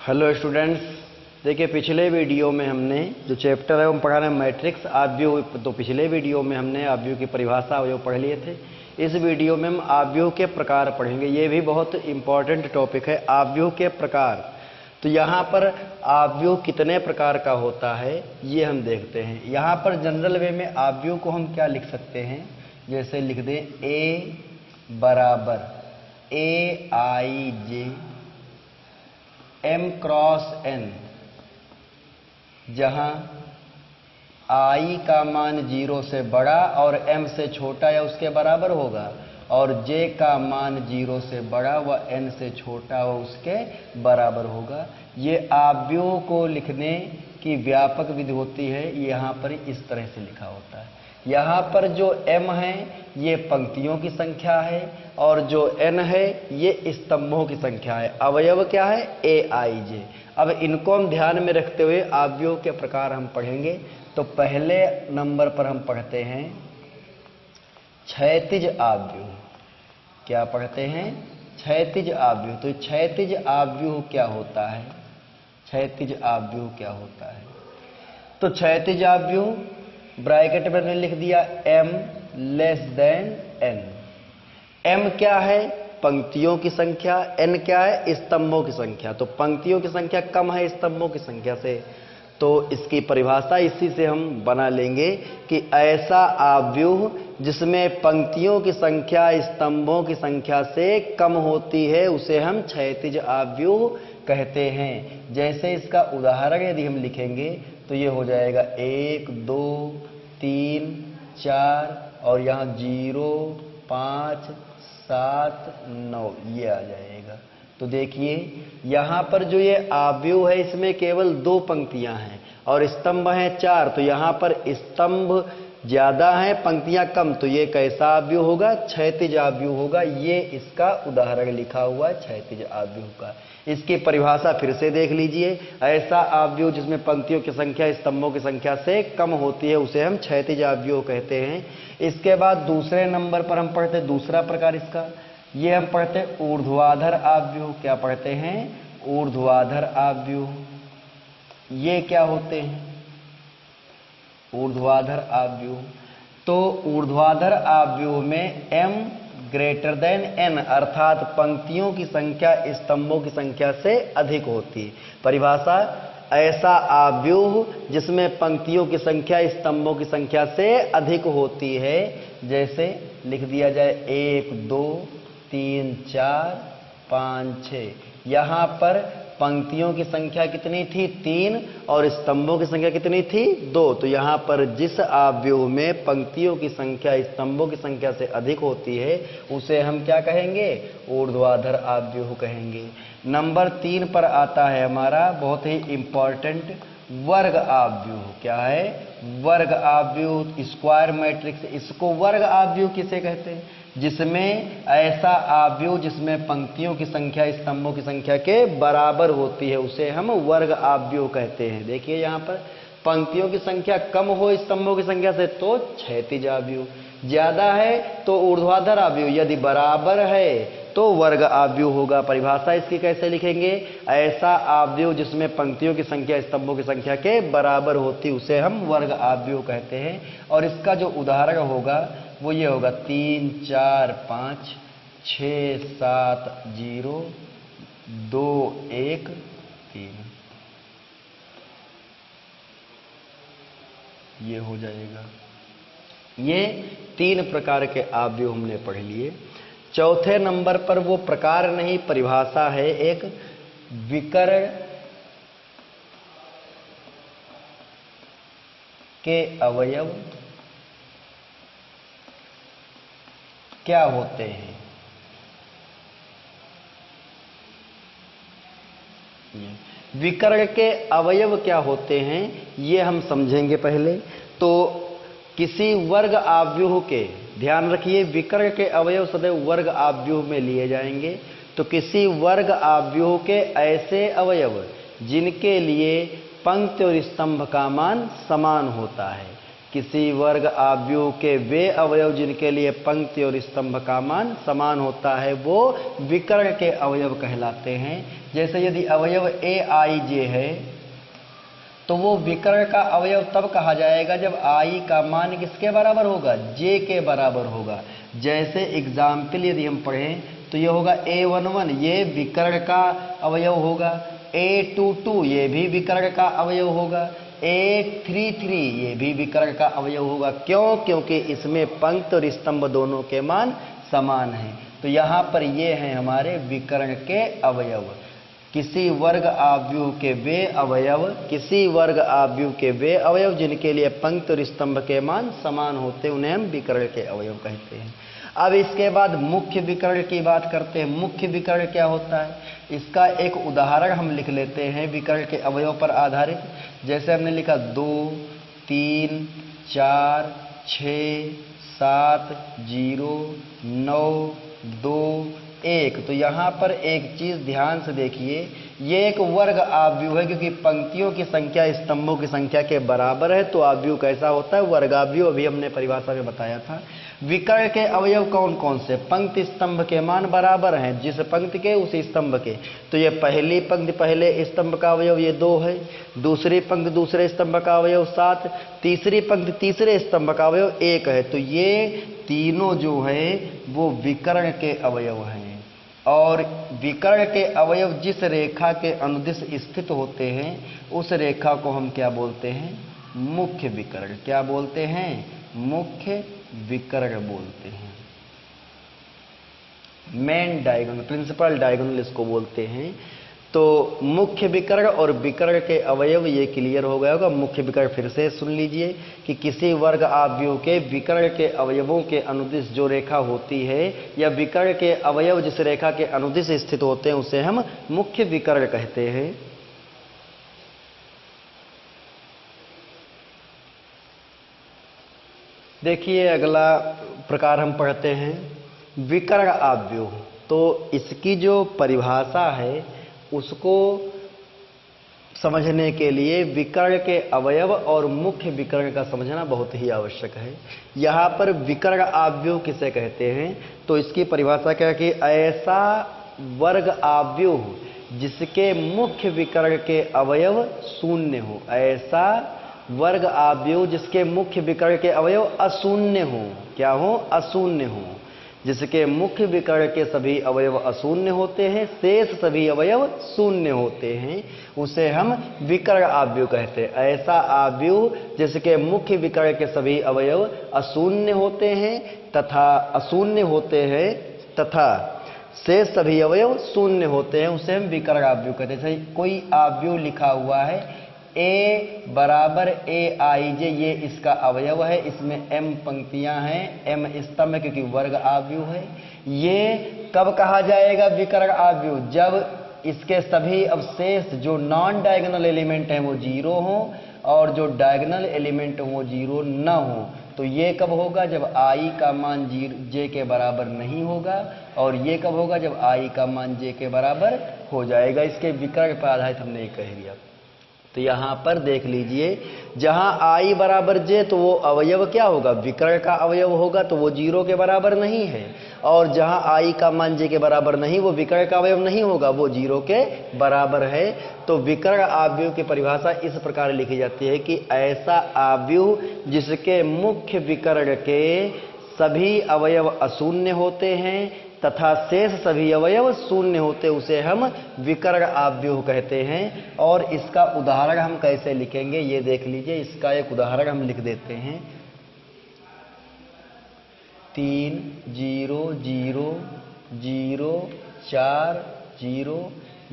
Hello students, देखिए पिछले video में हमने जो चैप्टर है वो पढ़ा रहे हैं मैट्रिक्स आव्यूह। तो पिछले वीडियो में हमने आव्यूह की परिभाषा अवयव पढ़ लिए थे। इस वीडियो में हम आव्यूह के प्रकार पढ़ेंगे। ये भी बहुत इंपॉर्टेंट टॉपिक है, आव्यूह के प्रकार। तो यहाँ पर आव्यूह कितने प्रकार का होता है ये हम देखते हैं। यहाँ पर जनरल वे में आव्यूह को हम क्या लिख सकते हैं, जैसे लिख दें ए बराबर AIJ M क्रॉस N, जहां I का मान 0 से बड़ा और M से छोटा या उसके बराबर होगा, और J का मान 0 से बड़ा व N से छोटा व उसके बराबर होगा। ये आव्यूह को लिखने की व्यापक विधि होती है। यहाँ पर इस तरह से लिखा होता है। यहाँ पर जो M है ये पंक्तियों की संख्या है और जो N है ये स्तंभों की संख्या है। अवयव क्या है? AIJ। अब इनको हम ध्यान में रखते हुए आव्यूह के प्रकार हम पढ़ेंगे। तो पहले नंबर पर हम पढ़ते हैं क्षैतिज आव्यूह। क्या पढ़ते हैं? क्षैतिज आव्यूह। तो क्षैतिज आव्यूह क्या होता है? क्षैतिज आव्यूह क्या होता है? तो क्षैतिज आव्यूह ब्रैकेट में मैंने लिख दिया M less than N। M क्या है? पंक्तियों की संख्या। N क्या है? स्तंभों की संख्या। तो पंक्तियों की संख्या कम है स्तंभों की संख्या से, तो इसकी परिभाषा इसी से हम बना लेंगे कि ऐसा आव्यूह जिसमें पंक्तियों की संख्या स्तंभों की संख्या से कम होती है उसे हम क्षैतिज आव्यूह कहते हैं। जैसे इसका उदाहरण यदि हम लिखेंगे तो ये हो जाएगा 1 2 3 4 और यहाँ 0 5 7 9 ये आ जाएगा। तो देखिए यहाँ पर जो ये आव्यूह है इसमें केवल 2 पंक्तियां हैं और स्तंभ हैं 4। तो यहाँ पर स्तंभ ज्यादा हैं, पंक्तियां कम। तो ये कैसा आव्यूह होगा? क्षैतिज आव्यूह होगा। ये इसका उदाहरण लिखा हुआ है क्षैतिज आव्यूह का। इसकी परिभाषा फिर से देख लीजिए। ऐसा आव्यूह जिसमें पंक्तियों की संख्या स्तंभों की संख्या से कम होती है उसे हम क्षैतिज आव्यूह कहते हैं। इसके बाद दूसरे नंबर पर हम पढ़ते हैं दूसरा प्रकार इसका, ये हम पढ़ते हैं ऊर्ध्वाधर आव्यूह। क्या पढ़ते हैं? ऊर्ध्वाधर आव्यूह। ये क्या होते हैं? ऊर्ध्वाधर आव्यूह। तो ऊर्ध्वाधर आव्यूह में M ग्रेटर देन N, अर्थात पंक्तियों की संख्या स्तंभों की संख्या से अधिक होती है। परिभाषा, ऐसा आव्यूह जिसमें पंक्तियों की संख्या स्तंभों की संख्या से अधिक होती है। जैसे लिख दिया जाए 1 2 3 4 5 6। यहाँ पर पंक्तियों की संख्या कितनी थी? 3 और स्तंभों की संख्या कितनी थी? 2। तो यहाँ पर जिस आव्यूह में पंक्तियों की संख्या स्तंभों की संख्या से अधिक होती है उसे हम क्या कहेंगे? ऊर्ध्वाधर आव्यूह कहेंगे। नंबर 3 पर आता है हमारा बहुत ही इंपॉर्टेंट वर्ग आव्यूह। क्या है? वर्ग आव्यूह, स्क्वायर मैट्रिक्स। इसको वर्ग आव्यूह किसे कहते हैं? जिसमें ऐसा आव्यूह जिसमें पंक्तियों की संख्या स्तंभों की संख्या के बराबर होती है उसे हम वर्ग आव्यूह कहते हैं। देखिए यहाँ पर पंक्तियों की संख्या कम हो स्तंभों की संख्या से तो क्षैतिज आव्यूह, ज्यादा है तो ऊर्ध्वाधर आव्यूह, यदि बराबर है तो वर्ग आव्यूह होगा। परिभाषा इसकी कैसे लिखेंगे? ऐसा आव्यूह जिसमें पंक्तियों की संख्या स्तंभों की संख्या के बराबर होती उसे हम वर्ग आव्यूह कहते हैं। और इसका जो उदाहरण होगा वो ये होगा 3 4 5 6 7 0 2 1 3। ये हो जाएगा। ये 3 प्रकार के आव्यूह हमने पढ़ लिए। चौथे नंबर पर वो प्रकार नहीं, परिभाषा है एक विकर्ण के अवयव क्या होते हैं। विकर्ण के अवयव क्या होते हैं ये हम समझेंगे पहले। तो किसी वर्ग आव्यूह के, ध्यान रखिए विकर्ण के अवयव सदैव वर्ग आव्यूह में लिए जाएंगे। तो किसी वर्ग आव्यूह के ऐसे अवयव जिनके लिए पंक्ति और स्तंभ का मान समान होता है। किसी वर्ग आव्यूह के वे अवयव जिनके लिए पंक्ति और स्तंभ का मान समान होता है वो विकर्ण के अवयव कहलाते हैं। जैसे यदि अवयव ए आई जे है तो वो विकर्ण का अवयव तब कहा जाएगा जब आई का मान किसके बराबर होगा, जे के बराबर होगा। जैसे एग्जाम्पल यदि हम पढ़ें तो ये होगा A11 ये विकर्ण का अवयव होगा, A22 ये भी विकर्ण का अवयव होगा, A33 ये भी विकर्ण का अवयव होगा। क्यों? क्योंकि इसमें पंक्ति और स्तंभ दोनों के मान समान हैं। तो यहाँ पर ये हैं हमारे विकर्ण के अवयव। किसी वर्ग आव्यूह के वे अवयव, किसी वर्ग आव्यूह के वे अवयव जिनके लिए पंक्ति और स्तंभ के मान समान होते हैं उन्हें हम विकर्ण के अवयव कहते हैं। अब इसके बाद मुख्य विकर्ण की बात करते हैं। मुख्य विकर्ण क्या होता है, इसका एक उदाहरण हम लिख लेते हैं विकर्ण के अवयव पर आधारित। जैसे हमने लिखा 2, 3, 4, 6, 7, 0, 9, 2, 1। तो यहाँ पर एक चीज ध्यान से देखिए, ये एक वर्ग आव्यूह है क्योंकि पंक्तियों की संख्या स्तंभों की संख्या के बराबर है। तो आव्यूह कैसा होता है, वर्गाव्यूह। अभी हमने परिभाषा में बताया था। विकर्ण के अवयव कौन कौन से, पंक्ति स्तंभ के मान बराबर हैं, जिस पंक्ति के उस स्तंभ के। तो ये पहली पंक्ति पहले स्तंभ का अवयव ये 2 है, दूसरी पंक्ति दूसरे स्तंभ का अवयव 7, तीसरी पंक्ति तीसरे स्तंभ का अवयव 1 है। तो ये तीनों जो है वो विकर्ण के अवयव हैं। और विकर्ण के अवयव जिस रेखा के अनुदिश स्थित होते हैं उस रेखा को हम क्या बोलते हैं, मुख्य विकर्ण। क्या बोलते हैं, मुख्य विकर्ण बोलते हैं। मेन डायगोनल, प्रिंसिपल डायगोनल इसको बोलते हैं। तो मुख्य विकर्ण और विकर्ण के अवयव ये क्लियर हो गया होगा। मुख्य विकर्ण फिर से सुन लीजिए कि किसी वर्ग आव्यूह के विकर्ण के अवयवों के अनुदिश जो रेखा होती है या विकर्ण के अवयव जिस रेखा के अनुदिश स्थित होते हैं उसे हम मुख्य विकर्ण कहते हैं। देखिए अगला प्रकार हम पढ़ते हैं विकर्ण आव्यूह। तो इसकी जो परिभाषा है उसको समझने के लिए विकर्ण के अवयव और मुख्य विकर्ण का समझना बहुत ही आवश्यक है। यहाँ पर विकर्ण आव्यूह किसे कहते हैं, तो इसकी परिभाषा क्या है कि ऐसा वर्ग आव्यूह जिसके मुख्य विकर्ण के अवयव शून्य हो। ऐसा वर्ग आव्यूह जिसके मुख्य विकर्ण के अवयव अशून्य हो। क्या हो, अशून्य हो। जिसके मुख्य विकर्ण के सभी अवयव अशून्य होते हैं, शेष सभी अवयव शून्य होते हैं, उसे हम विकर्ण आव्यूह कहते हैं। ऐसा आव्यूह जिसके मुख्य विकर्ण के सभी अवयव अशून्य होते हैं तथा शेष सभी अवयव शून्य होते हैं, उसे हम विकर्ण आव्यूह कहते हैं। जैसे कोई आव्यूह लिखा हुआ है A बराबर AIJ, ये इसका अवयव है, इसमें m पंक्तियां हैं, m स्तंभ है क्योंकि वर्ग आव्यूह है। ये कब कहा जाएगा विकर्ण आव्यूह, जब इसके सभी अवशेष जो नॉन डायगोनल एलिमेंट हैं वो 0 हो और जो डायगोनल एलिमेंट वो 0 न हो। तो ये कब होगा, जब i का मान j के बराबर नहीं होगा। और ये कब होगा, जब i का मान j के बराबर हो जाएगा। इसके विकर्ण पर आधारित हमने ये कह दिया। तो यहाँ पर देख लीजिए, जहाँ i बराबर j तो वो अवयव क्या होगा, विकर्ण का अवयव होगा, तो वो 0 के बराबर नहीं है। और जहाँ i का मान j के बराबर नहीं, वो विकर्ण का अवयव नहीं होगा, वो 0 के बराबर है। तो विकर्ण आव्यूह की परिभाषा इस प्रकार लिखी जाती है कि ऐसा आव्यूह जिसके मुख्य विकर्ण के सभी अवयव अशून्य होते हैं तथा शेष सभी अवयव शून्य होते, उसे हम विकर्ण आव्यूह कहते हैं। और इसका उदाहरण हम कैसे लिखेंगे ये देख लीजिए। इसका एक उदाहरण हम लिख देते हैं 3, 0, 0, 0, 4, 0,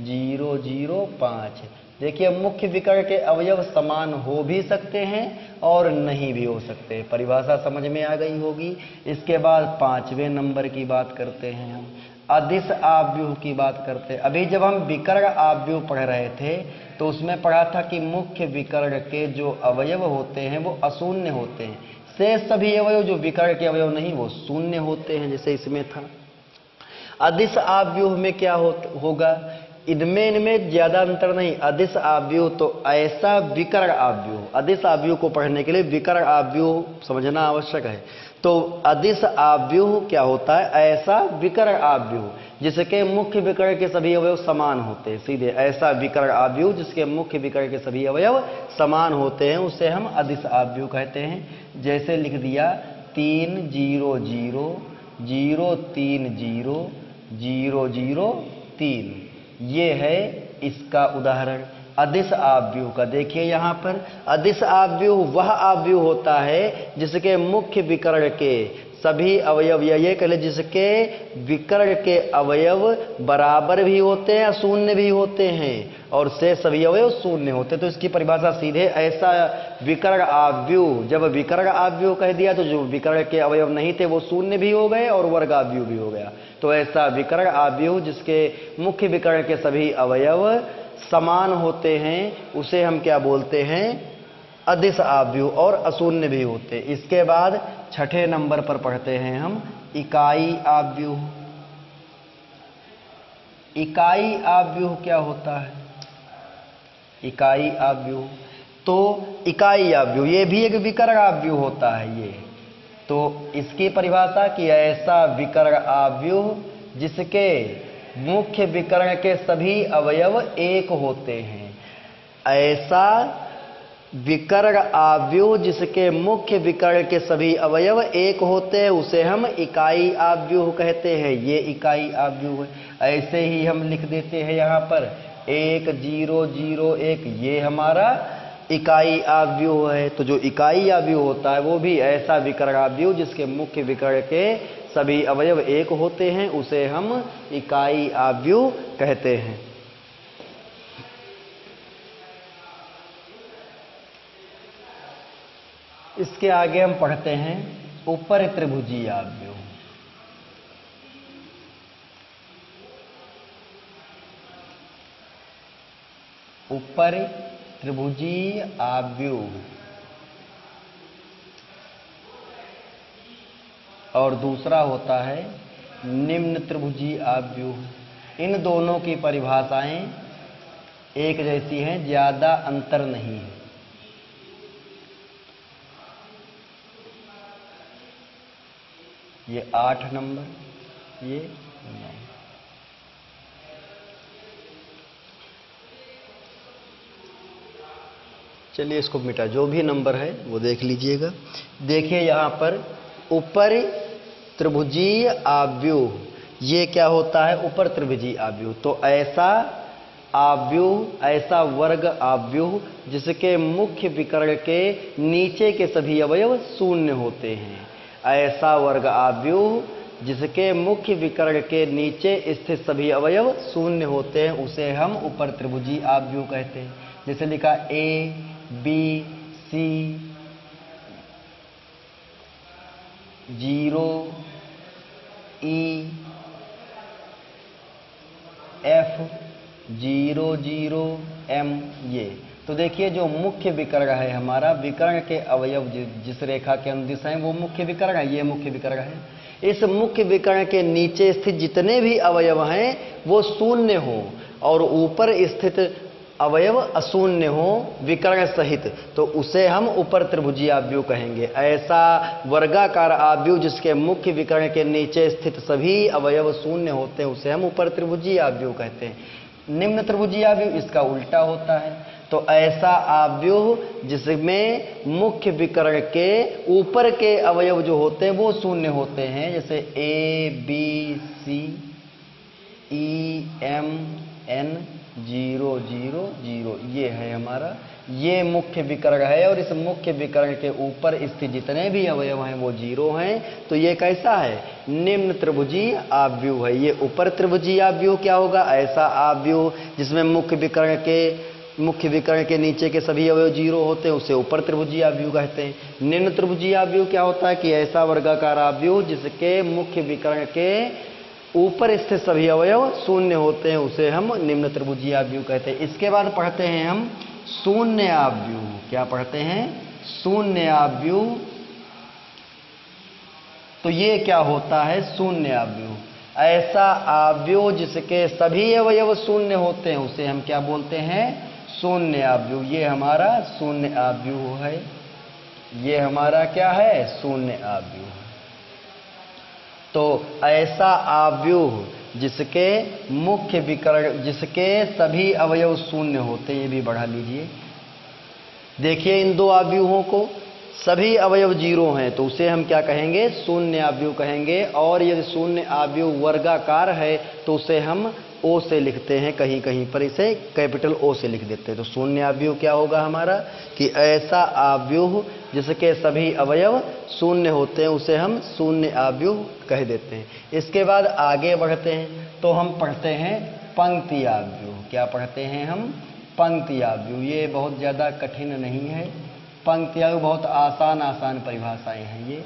0, 0, 5। देखिए मुख्य विकर्ण के अवयव समान हो भी सकते हैं और नहीं भी हो सकते। परिभाषा समझ में आ गई होगी। इसके बाद 5वें नंबर की बात करते हैं हम, अदिश आव्यूह की बात करते हैं। अभी जब हम विकर्ण आव्यूह पढ़ रहे थे तो उसमें पढ़ा था कि मुख्य विकर्ण के जो अवयव होते हैं वो अशून्य होते हैं, शेष सभी अवयव जो विकर्ण के अवयव नहीं वो शून्य होते हैं, जैसे इसमें था। अदिश आव्यूह में क्या होगा इनमें ज्यादा अंतर नहीं। अदिश आव्यूह तो ऐसा विकर्ण आव्यूह, अदिश आव्यूह को पढ़ने के लिए विकर्ण आव्यूह समझना आवश्यक है। तो अदिश आव्यूह क्या होता है? ऐसा विकर्ण आव्यूह जिसके मुख्य विकर्ण के सभी अवयव समान होते हैं। सीधे ऐसा विकर्ण आव्यूह जिसके मुख्य विकर्ण के सभी अवयव समान होते हैं, उसे हम अदिश आव्यूह कहते हैं। जैसे लिख दिया 3 0 0 0 3 0 0 0 3, ये है इसका उदाहरण अदिश आव्यूह का। देखिए यहाँ पर अदिश आव्यूह वह आव्यूह होता है जिसके मुख्य विकर्ण के सभी अवयव, या ये कह ले जिसके विकर्ण के अवयव बराबर भी होते हैं, शून्य भी होते हैं, और से सभी अवयव शून्य होते हैं। तो इसकी परिभाषा सीधे ऐसा विकर्ण आव्यूह, जब विकर्ण आव्यूह कह दिया तो जो विकर्ण के अवयव नहीं थे वो शून्य भी हो गए और वर्ग आव्यूह भी हो गया। तो ऐसा विकर्ण आव्यूह जिसके मुख्य विकर्ण के सभी अवयव समान होते हैं उसे हम क्या बोलते हैं? अदिश आव्यूह, और अशून्य भी होते। इसके बाद छठे नंबर पर पढ़ते हैं हम इकाई आव्यूह। इकाई आव्यूह क्या होता है? इकाई आव्यूह तो इकाई आव्यूह ये भी एक विकर्ण आव्यूह होता है। ये तो इसकी परिभाषा कि ऐसा विकर्ण आव्यूह जिसके मुख्य विकर्ण के सभी अवयव एक होते हैं। ऐसा विकर्ण आव्यूह जिसके मुख्य विकर्ण के सभी अवयव एक होते हैं उसे हम इकाई आव्यूह कहते हैं। ये इकाई आव्यूह है। ऐसे ही हम लिख देते हैं यहाँ पर 1 0 0 1, ये हमारा इकाई आव्यूह है। तो जो इकाई आव्यूह होता है वो भी ऐसा विकर्ण आव्यूह जिसके मुख्य विकर्ण के सभी अवयव एक होते हैं उसे हम इकाई आव्यूह कहते हैं। इसके आगे हम पढ़ते हैं ऊपर त्रिभुजीय आव्यूह। ऊपर त्रिभुजीय आव्यूह और दूसरा होता है निम्न त्रिभुजीय आव्यूह। इन दोनों की परिभाषाएं एक जैसी हैं, ज्यादा अंतर नहीं है। ये 8 नंबर, ये 9। चलिए इसको मिटा, जो भी नंबर है वो देख लीजिएगा। देखिए यहाँ पर ऊपर त्रिभुजीय आव्यूह, ये क्या होता है? ऊपर त्रिभुजीय आव्यूह तो ऐसा आव्यूह, ऐसा वर्ग आव्यूह जिसके मुख्य विकर्ण के नीचे के सभी अवयव शून्य होते हैं। ऐसा वर्ग आव्यूह जिसके मुख्य विकर्ण के नीचे स्थित सभी अवयव शून्य होते हैं उसे हम ऊपर त्रिभुजीय आव्यूह कहते हैं। जैसे लिखा A B C 0 E F 0 0 M, ये तो देखिए जो मुख्य विकर्ण है हमारा, विकर्ण के अवयव जिस रेखा के अनुदिश हैं वो मुख्य विकर्ण है। ये मुख्य विकर्ण है। इस मुख्य विकर्ण के नीचे स्थित जितने भी अवयव हैं वो शून्य हो और ऊपर स्थित अवयव अशून्य हो विकर्ण सहित, तो उसे हम ऊपर त्रिभुजीय आव्यूह कहेंगे। ऐसा वर्गाकार आव्यूह जिसके मुख्य विकर्ण के नीचे स्थित सभी अवयव शून्य होते हैं उसे हम ऊपर त्रिभुजीय आव्यूह कहते हैं। निम्न त्रिभुजीय आव्यूह इसका उल्टा होता है। तो ऐसा आव्यूह जिसमें मुख्य विकर्ण के ऊपर के अवयव जो होते हैं वो शून्य होते हैं, जैसे A B C E M N 0 0 0, ये है हमारा, ये मुख्य विकर्ण है। और इस मुख्य विकर्ण के ऊपर स्थित जितने भी अवयव हैं वो 0 हैं। तो ये कैसा है? निम्न त्रिभुजीय आव्यूह है। ये ऊपर त्रिभुजीय आव्यूह क्या होगा? ऐसा आव्यूह जिसमें मुख्य विकर्ण के नीचे के सभी अवयव 0 होते हैं उसे ऊपर त्रिभुजीय आव्यूह कहते हैं। निम्न त्रिभुजीय आव्यूह क्या होता है? कि ऐसा वर्गाकार आव्यूह जिसके मुख्य विकर्ण के ऊपर स्थित सभी अवयव शून्य होते हैं उसे हम निम्न त्रिभुजीय आव्यूह कहते हैं। इसके बाद पढ़ते हैं हम शून्य आव्यूह। क्या पढ़ते हैं? शून्य आव्यूह। तो ये क्या होता है? शून्य आव्यूह ऐसा आव्यूह जिसके सभी अवयव शून्य होते हैं उसे हम क्या बोलते हैं? शून्य आव्यूह। ये हमारा शून्य आव्यूह है। ये हमारा क्या है? शून्य आव्यूह। तो ऐसा आव्यूह जिसके मुख्य विकर्ण, जिसके सभी अवयव शून्य होते, ये भी बढ़ा लीजिए। देखिए इन दो आव्यूहों को, सभी अवयव जीरो हैं तो उसे हम क्या कहेंगे? शून्य आव्यूह कहेंगे। और यदि शून्य आव्यूह वर्गाकार है तो उसे हम ओ से लिखते हैं, कहीं कहीं पर इसे कैपिटल ओ से लिख देते हैं। तो शून्य आव्यूह क्या होगा हमारा? कि ऐसा आव्यूह जिसके सभी अवयव शून्य होते हैं उसे हम शून्य आव्यूह कह देते हैं। इसके बाद आगे बढ़ते हैं तो हम पढ़ते हैं पंक्ति आव्यूह। क्या पढ़ते हैं हम? पंक्ति आव्यूह। ये बहुत ज़्यादा कठिन नहीं है। पंक्ति आव्यूह बहुत आसान परिभाषाएं हैं। ये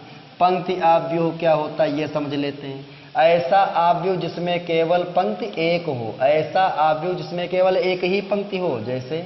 पंक्ति आव्यूह क्या होता है ये समझ लेते हैं। ऐसा आव्यूह जिसमें केवल पंक्ति एक हो, ऐसा आव्यूह जिसमें केवल एक ही पंक्ति हो, जैसे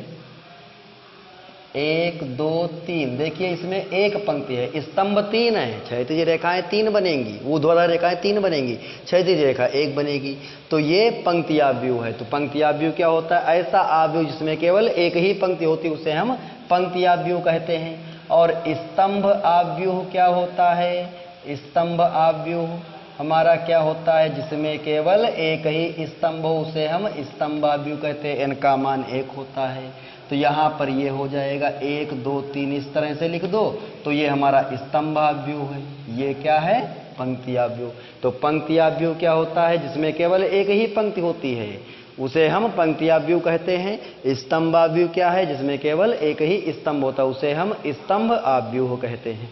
1 2 3। देखिए इसमें एक पंक्ति है, स्तंभ 3 है, क्षैतिज रेखाएं 3 बनेंगी, ऊर्ध्वाधर रेखाएं 3 बनेंगी, क्षैतिज रेखा 1 बनेगी। तो ये पंक्ति आव्यूह है। तो पंक्ति आव्यूह क्या होता है? ऐसा आव्यूह जिसमें केवल एक ही पंक्ति होती है उसे हम पंक्ति आव्यूह कहते हैं। और स्तंभ आव्यूह क्या होता है? स्तंभ आव्यूह हमारा क्या होता है? जिसमें केवल एक ही स्तंभ हो उसे हम स्तंभ आव्यूह कहते हैं। n का मान 1 होता है। तो यहाँ पर ये हो जाएगा 1 2 3, इस तरह से लिख दो तो ये हमारा स्तंभ आव्यूह है। ये क्या है? पंक्ति आव्यूह। तो पंक्ति आव्यूह क्या होता है? जिसमें केवल एक ही पंक्ति होती है उसे हम पंक्ति आव्यूह कहते हैं। स्तंभ आव्यूह क्या है? जिसमें केवल एक ही स्तंभ होता है उसे हम स्तंभ आव्यूह कहते हैं।